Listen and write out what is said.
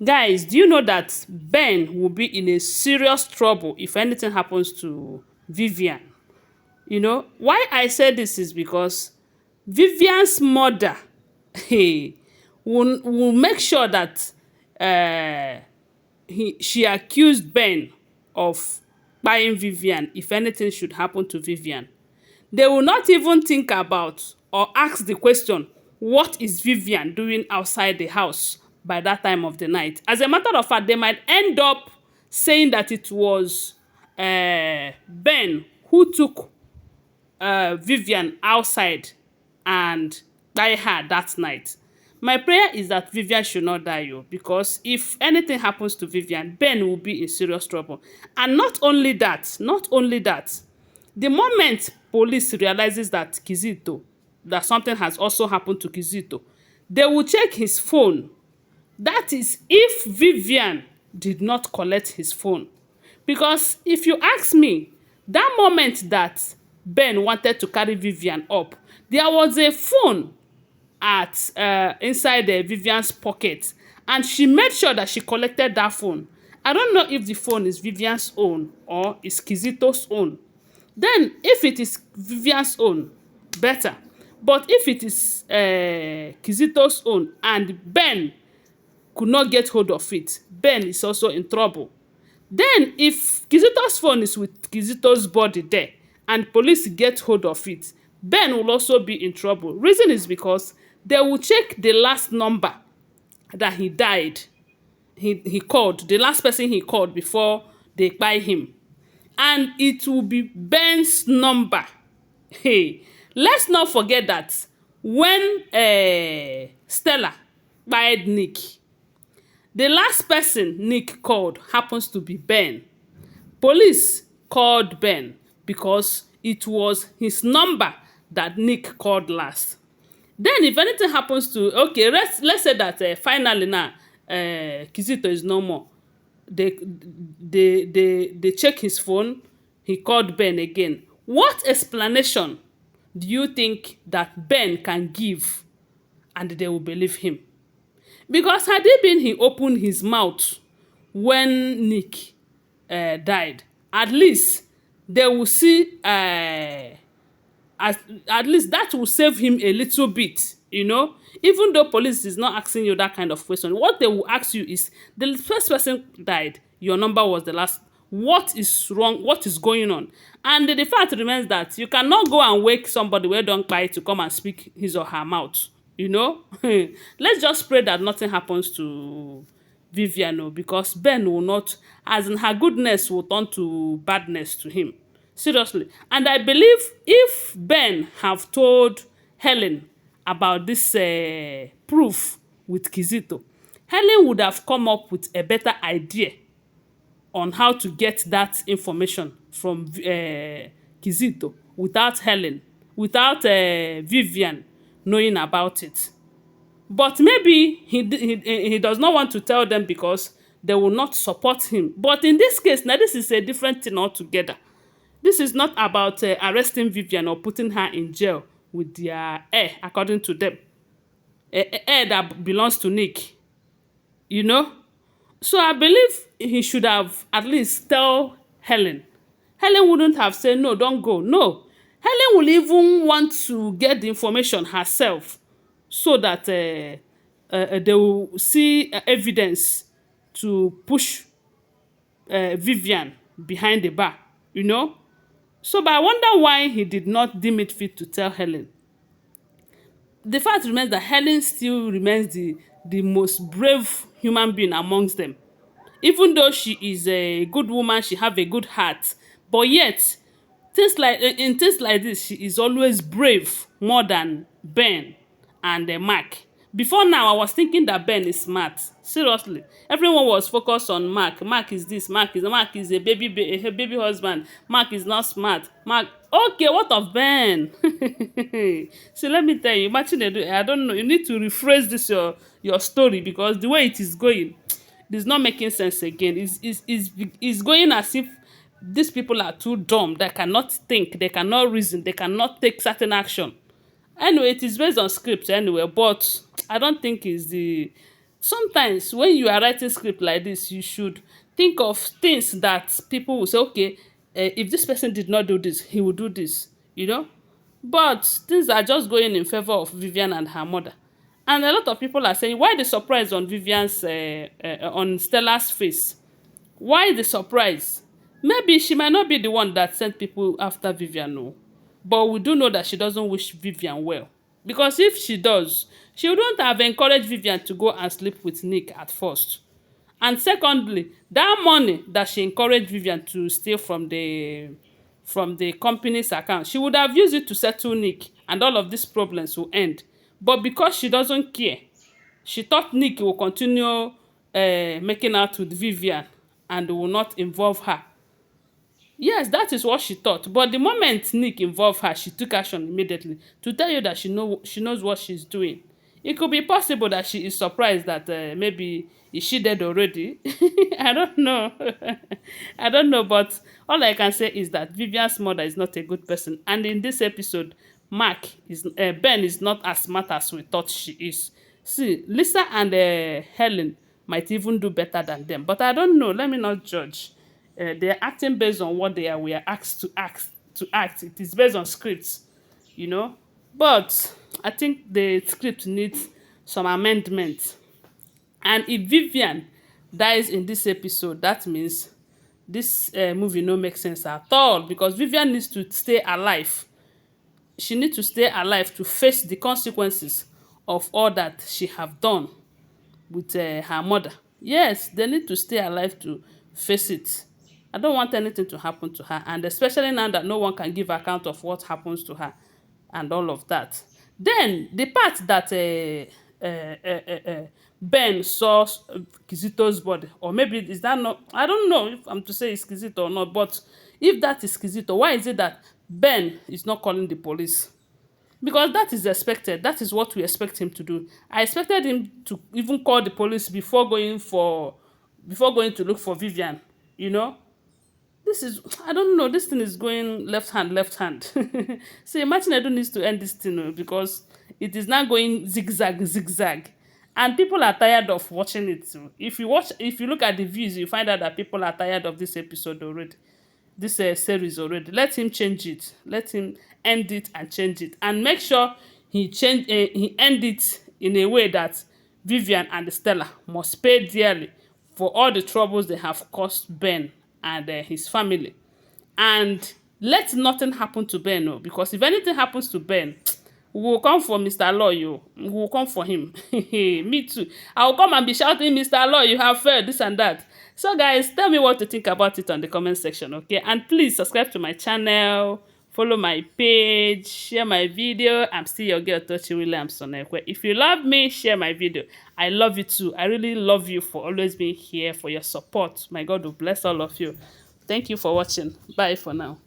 Guys, do you know that Ben will be in a serious trouble if anything happens to Vivian? You know, why I say this is because Vivian's mother hey, will make sure that she accused Ben of buying Vivian if anything should happen to Vivian. They will not even think about or ask the question, what is Vivian doing outside the house by that time of the night? As a matter of fact, they might end up saying that it was Ben who took Vivian outside and die her that night. My prayer is that Vivian should not die, because if anything happens to Vivian, Ben will be in serious trouble. And not only that, the moment police realizes that something has also happened to Kizito, they will check his phone. That is if Vivian did not collect his phone. Because if you ask me, that moment that Ben wanted to carry Vivian up, there was a phone at inside Vivian's pocket, and she made sure that she collected that phone. I don't know if the phone is Vivian's own or is Kizito's own. Then, if it is Vivian's own, better. But if it is Kizito's own and Ben could not get hold of it, Ben is also in trouble. Then, if Kizito's phone is with Kizito's body there and police get hold of it, Ben will also be in trouble. Reason is because they will check the last number that he died. He called, the last person he called before they buy him. And it will be Ben's number. Hey, let's not forget that when Stella buyed Nick, the last person Nick called happens to be Ben. Police called Ben because it was his number that Nick called last. Then if anything happens to, okay, let's say that finally now Kizito is no more. They check his phone. He called Ben again. What explanation do you think that Ben can give and they will believe him? Because had it been he opened his mouth when Nick died, at least they will see, at least that will save him a little bit, Even though police is not asking you that kind of question, what they will ask you is, the first person died, your number was the last. What is wrong? What is going on? And the fact remains that you cannot go and wake somebody where don't buy to come and speak his or her mouth. Let's just pray that nothing happens to Vivian, because Ben will not, as in her goodness will turn to badness to him. Seriously. And I believe if Ben have told Helen about this proof with Kizito, Helen would have come up with a better idea on how to get that information from Kizito without Vivian knowing about it. But maybe he does not want to tell them because they will not support him. But in this case, now this is a different thing altogether. This is not about arresting Vivian or putting her in jail with their heir, according to them. A heir that belongs to Nick, you know? So I believe he should have at least tell Helen. Helen wouldn't have said, no, don't go. No. Helen will even want to get the information herself so that they will see evidence to push Vivian behind the bar, So, but I wonder why he did not deem it fit to tell Helen. The fact remains that Helen still remains the most brave human being amongst them. Even though she is a good woman, she have a good heart, but yet, in things like this, she is always brave more than Ben and Mark. Before now, I was thinking that Ben is smart. Seriously, everyone was focused on Mark. Mark is this. Mark is a baby husband. Mark is not smart. Mark. Okay, what of Ben? So let me tell you, Chinedu, I don't know. You need to rephrase this your story, because the way it is going, it is not making sense again. It's going as if these people are too dumb. They cannot think. They cannot reason. They cannot take certain action. Anyway, it is based on script anyway, but I don't think it's the sometimes when you are writing script like this, you should think of things that people will say, okay, if this person did not do this, he will do this, you know. But things are just going in favor of Vivian and her mother. And a lot of people are saying, why the surprise on on Stella's face? Why the surprise? Maybe she might not be the one that sent people after Vivian, no. But we do know that she doesn't wish Vivian well. Because if she does, she wouldn't have encouraged Vivian to go and sleep with Nick at first. And secondly, that money that she encouraged Vivian to steal from the company's account, she would have used it to settle Nick, and all of these problems will end. But because she doesn't care, she thought Nick will continue making out with Vivian and will not involve her. Yes, that is what she thought. But the moment Nick involved her, she took action immediately to tell you that she knows what she's doing. It could be possible that she is surprised that maybe is she dead already? I don't know. I don't know, but all I can say is that Vivian's mother is not a good person. And in this episode, Ben is not as smart as we thought she is. See, Lisa and Helen might even do better than them, but I don't know. Let me not judge. They're acting based on what they are we are asked to act to act. It is based on scripts, you know. But I think the script needs some amendment. And if Vivian dies in this episode, that means this movie no make sense at all, because Vivian needs to stay alive. She needs to stay alive to face the consequences of all that she have done with her mother. Yes, they need to stay alive to face it. I don't want anything to happen to her, and especially now that no one can give account of what happens to her and all of that. Then the part that Ben saw Kizito's body, or maybe is that not? I don't know if I'm to say it's Kizito or not. But if that is Kizito, why is it that Ben is not calling the police? Because that is expected. That is what we expect him to do. I expected him to even call the police before going to look for Vivian. You know, this is, I don't know, this thing is going left hand, left hand. See, imagine I don't need to end this thing, because it is now going zigzag, zigzag. And people are tired of watching it too. If you look at the views, you find out that people are tired of this episode already, this series already. Let him change it. Let him end it and change it, and make sure he end it in a way that Vivian and Stella must pay dearly for all the troubles they have caused Ben and his family. And let nothing happen to Ben, oh, because if anything happens to Ben, we will come for Mr. Law, you. We will come for him. Me too. I will come and be shouting, Mr. Law, you have failed, this and that. So guys, tell me what you think about it on the comment section, okay? And please subscribe to my channel, follow my page, share my video. I'm still your girl, Tochi Williamson. If you love me, share my video. I love you too. I really love you for always being here, for your support. My God will bless all of you. Thank you for watching. Bye for now.